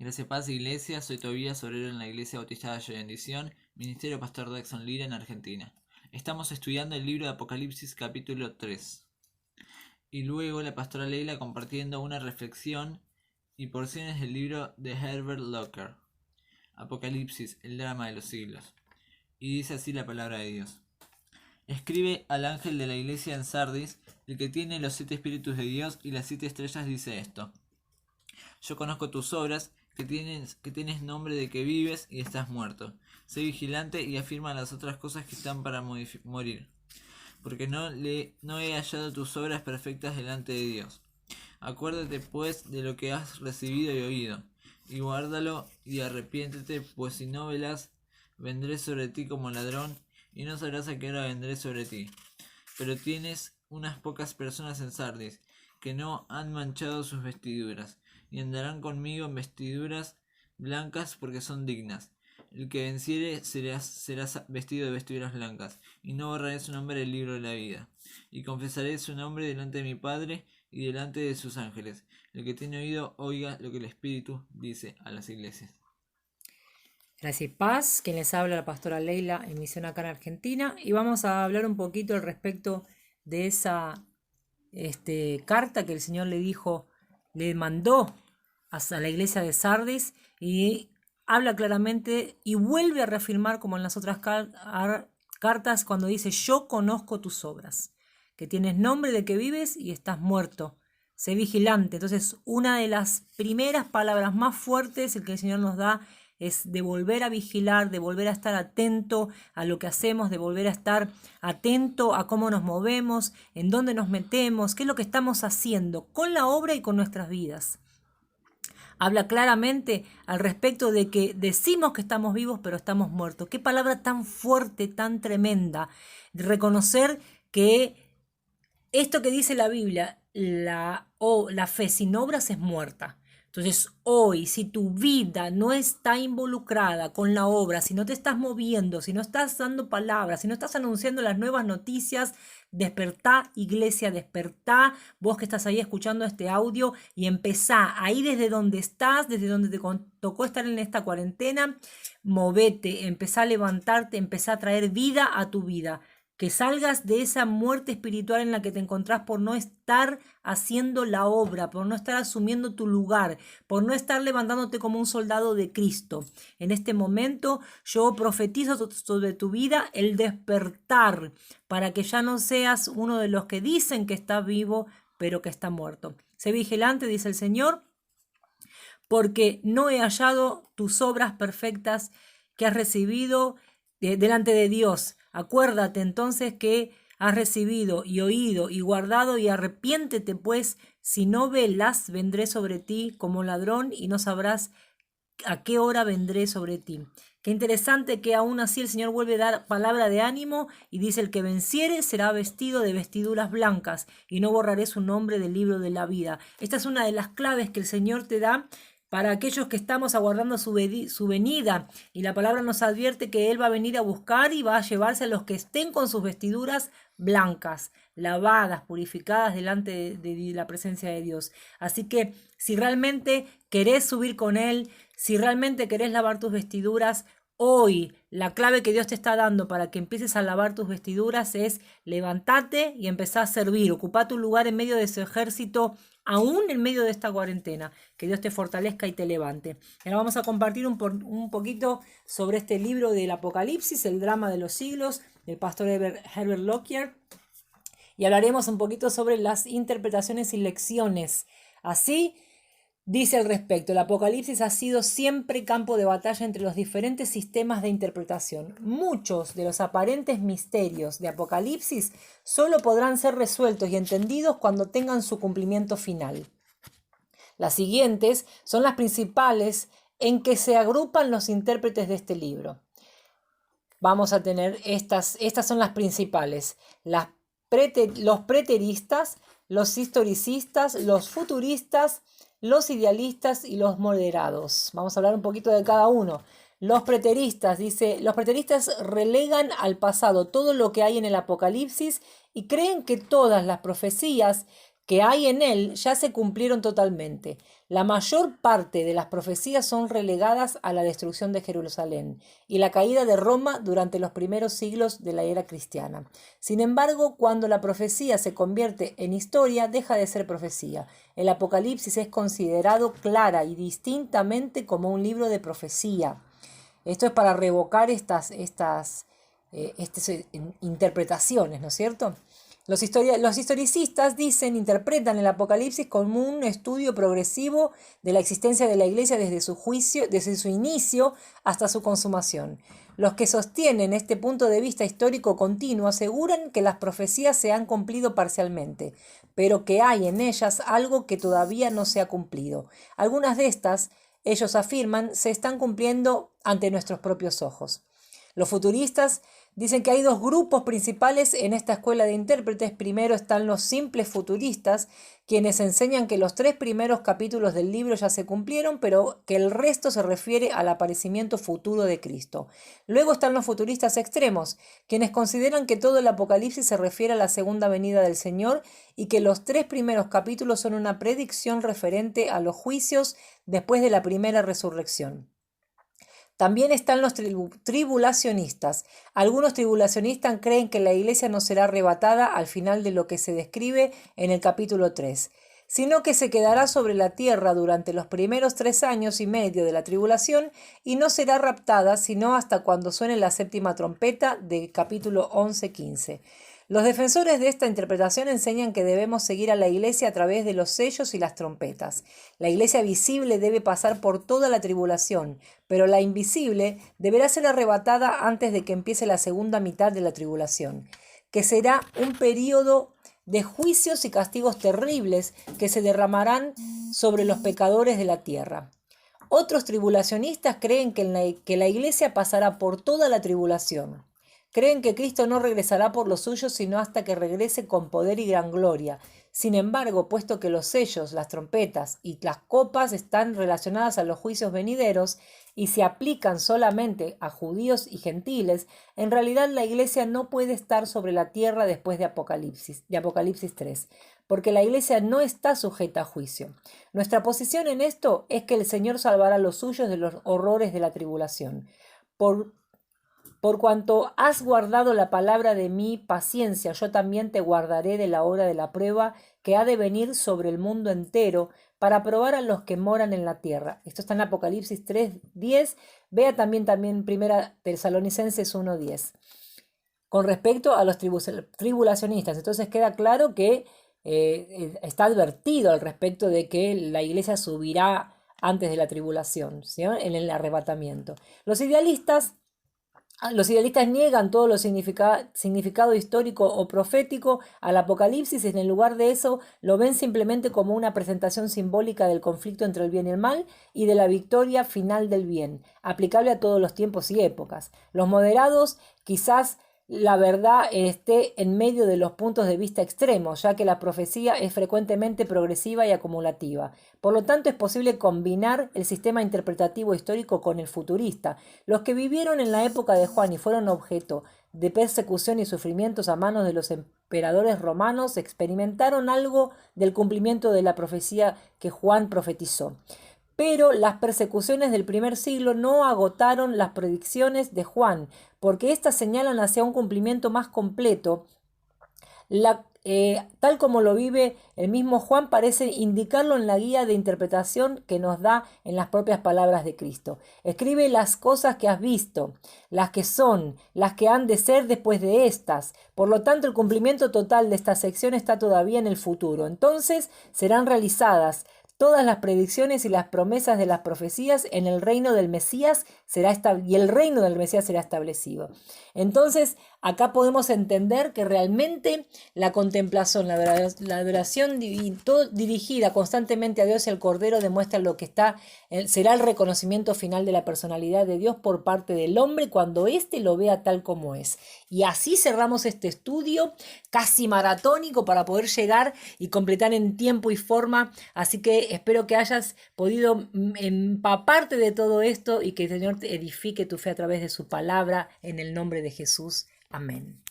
Gracias Paz Iglesia, soy Tobías, obrero en la Iglesia Bautista de Bendición, Ministerio Pastor Dexon Lira en Argentina. Estamos estudiando el libro de Apocalipsis capítulo 3. Y luego la pastora Leila compartiendo una reflexión y porciones del libro de Herbert Locker, Apocalipsis, el drama de los siglos. Y dice así la palabra de Dios. Escribe al ángel de la iglesia en Sardis, el que tiene los 7 espíritus de Dios y las 7 estrellas, dice esto. Yo conozco tus obras, que tienes nombre de que vives y estás muerto. Sé vigilante y afirma las otras cosas que están para morir, porque no he hallado tus obras perfectas delante de Dios. Acuérdate pues de lo que has recibido y oído, y guárdalo y arrepiéntete, pues si no velas, vendré sobre ti como ladrón, y no sabrás a qué hora vendré sobre ti. Pero tienes unas pocas personas en Sardis, que no han manchado sus vestiduras, y andarán conmigo en vestiduras blancas porque son dignas. El que venciere será vestido de vestiduras blancas, y no borraré su nombre del libro de la vida. Y confesaré su nombre delante de mi Padre y delante de sus ángeles. El que tiene oído, oiga lo que el Espíritu dice a las iglesias. Gracias y paz, quien les habla la pastora Leila en Misión acá en Argentina, y vamos a hablar un poquito al respecto de esa carta que el Señor le mandó a la iglesia de Sardis, y habla claramente y vuelve a reafirmar como en las otras cartas cuando dice: yo conozco tus obras, que tienes nombre de que vives y estás muerto. Sé vigilante. Entonces, una de las primeras palabras más fuertes que el Señor nos da es de volver a vigilar, de volver a estar atento a lo que hacemos, de volver a estar atento a cómo nos movemos, en dónde nos metemos, qué es lo que estamos haciendo con la obra y con nuestras vidas. Habla claramente al respecto de que decimos que estamos vivos, pero estamos muertos. Qué palabra tan fuerte, tan tremenda. De reconocer que esto que dice la Biblia, la fe sin obras es muerta. Entonces hoy, si tu vida no está involucrada con la obra, si no te estás moviendo, si no estás dando palabras, si no estás anunciando las nuevas noticias, despertá, iglesia, despertá, vos que estás ahí escuchando este audio, y empezá ahí desde donde estás, desde donde te tocó estar en esta cuarentena, movete, empezá a levantarte, empezá a traer vida a tu vida. Que salgas de esa muerte espiritual en la que te encontrás por no estar haciendo la obra, por no estar asumiendo tu lugar, por no estar levantándote como un soldado de Cristo. En este momento yo profetizo sobre tu vida el despertar, para que ya no seas uno de los que dicen que está vivo, pero que está muerto. Sé vigilante, dice el Señor, porque no he hallado tus obras perfectas que has recibido delante de Dios. Acuérdate entonces que has recibido y oído y guardado, y arrepiéntete pues, si no velas, vendré sobre ti como ladrón y no sabrás a qué hora vendré sobre ti. Qué interesante que aún así el Señor vuelve a dar palabra de ánimo y dice: el que venciere será vestido de vestiduras blancas y no borraré su nombre del libro de la vida. Esta es una de las claves que el Señor te da para aquellos que estamos aguardando su venida, y la palabra nos advierte que Él va a venir a buscar y va a llevarse a los que estén con sus vestiduras blancas, lavadas, purificadas delante de la presencia de Dios. Así que si realmente querés subir con Él, si realmente querés lavar tus vestiduras, hoy la clave que Dios te está dando para que empieces a lavar tus vestiduras es: levantate y empezá a servir, ocupá tu lugar en medio de ese ejército, aún en medio de esta cuarentena. Que Dios te fortalezca y te levante. Ahora vamos a compartir un poquito sobre este libro del Apocalipsis, el drama de los siglos, del pastor Herbert Locker, y hablaremos un poquito sobre las interpretaciones y lecciones. Así dice al respecto: el Apocalipsis ha sido siempre campo de batalla entre los diferentes sistemas de interpretación. Muchos de los aparentes misterios de Apocalipsis solo podrán ser resueltos y entendidos cuando tengan su cumplimiento final. Las siguientes son las principales en que se agrupan los intérpretes de este libro. Vamos a tener estas son las principales: los preteristas, los historicistas, los futuristas, los idealistas y los moderados. Vamos a hablar un poquito de cada uno. Los preteristas, dice: los preteristas relegan al pasado todo lo que hay en el Apocalipsis y creen que todas las profecías que hay en él ya se cumplieron totalmente. La mayor parte de las profecías son relegadas a la destrucción de Jerusalén y la caída de Roma durante los primeros siglos de la era cristiana. Sin embargo, cuando la profecía se convierte en historia, deja de ser profecía. El Apocalipsis es considerado clara y distintamente como un libro de profecía. Esto es para revocar estas interpretaciones, ¿no es cierto? Los historicistas interpretan el Apocalipsis como un estudio progresivo de la existencia de la Iglesia desde su inicio hasta su consumación. Los que sostienen este punto de vista histórico continuo aseguran que las profecías se han cumplido parcialmente, pero que hay en ellas algo que todavía no se ha cumplido. Algunas de estas, ellos afirman, se están cumpliendo ante nuestros propios ojos. Los futuristas dicen que hay dos grupos principales en esta escuela de intérpretes. Primero están los simples futuristas, quienes enseñan que los 3 primeros capítulos del libro ya se cumplieron, pero que el resto se refiere al aparecimiento futuro de Cristo. Luego están los futuristas extremos, quienes consideran que todo el Apocalipsis se refiere a la segunda venida del Señor y que los 3 primeros capítulos son una predicción referente a los juicios después de la primera resurrección. También están los tribulacionistas. Algunos tribulacionistas creen que la iglesia no será arrebatada al final de lo que se describe en el capítulo 3, sino que se quedará sobre la tierra durante los primeros 3 años y medio de la tribulación y no será raptada sino hasta cuando suene la séptima trompeta del capítulo 11-15. Los defensores de esta interpretación enseñan que debemos seguir a la iglesia a través de los sellos y las trompetas. La iglesia visible debe pasar por toda la tribulación, pero la invisible deberá ser arrebatada antes de que empiece la segunda mitad de la tribulación, que será un periodo de juicios y castigos terribles que se derramarán sobre los pecadores de la tierra. Otros tribulacionistas creen que la iglesia pasará por toda la tribulación. Creen que Cristo no regresará por los suyos sino hasta que regrese con poder y gran gloria. Sin embargo, puesto que los sellos, las trompetas y las copas están relacionadas a los juicios venideros y se aplican solamente a judíos y gentiles, en realidad la iglesia no puede estar sobre la tierra después de Apocalipsis 3, porque la iglesia no está sujeta a juicio. Nuestra posición en esto es que el Señor salvará a los suyos de los horrores de la tribulación. Por cuanto has guardado la palabra de mi paciencia, yo también te guardaré de la hora de la prueba que ha de venir sobre el mundo entero para probar a los que moran en la tierra. Esto está en Apocalipsis 3:10. Vea también 1 Tesalonicenses 1:10. Con respecto a los tribulacionistas, entonces queda claro que está advertido al respecto de que la iglesia subirá antes de la tribulación, ¿sí? En el arrebatamiento. Los idealistas niegan todo lo significado histórico o profético al Apocalipsis y en lugar de eso lo ven simplemente como una presentación simbólica del conflicto entre el bien y el mal y de la victoria final del bien, aplicable a todos los tiempos y épocas. Los moderados quizás la verdad esté en medio de los puntos de vista extremos, ya que la profecía es frecuentemente progresiva y acumulativa. Por lo tanto, es posible combinar el sistema interpretativo histórico con el futurista. Los que vivieron en la época de Juan y fueron objeto de persecución y sufrimientos a manos de los emperadores romanos experimentaron algo del cumplimiento de la profecía que Juan profetizó. Pero las persecuciones del primer siglo no agotaron las predicciones de Juan, porque éstas señalan hacia un cumplimiento más completo. Tal como lo vive el mismo Juan, parece indicarlo en la guía de interpretación que nos da en las propias palabras de Cristo. Escribe las cosas que has visto, las que son, las que han de ser después de estas. Por lo tanto, el cumplimiento total de esta sección está todavía en el futuro. Entonces serán realizadas todas las predicciones y las promesas de las profecías en el reino del Mesías y el reino del Mesías será establecido. Entonces, acá podemos entender que realmente la contemplación, la adoración dirigida constantemente a Dios y al Cordero demuestra lo que será el reconocimiento final de la personalidad de Dios por parte del hombre cuando éste lo vea tal como es. Y así cerramos este estudio casi maratónico para poder llegar y completar en tiempo y forma. Así que espero que hayas podido empaparte de todo esto y que el Señor te edifique tu fe a través de su palabra en el nombre de Jesús. Amén.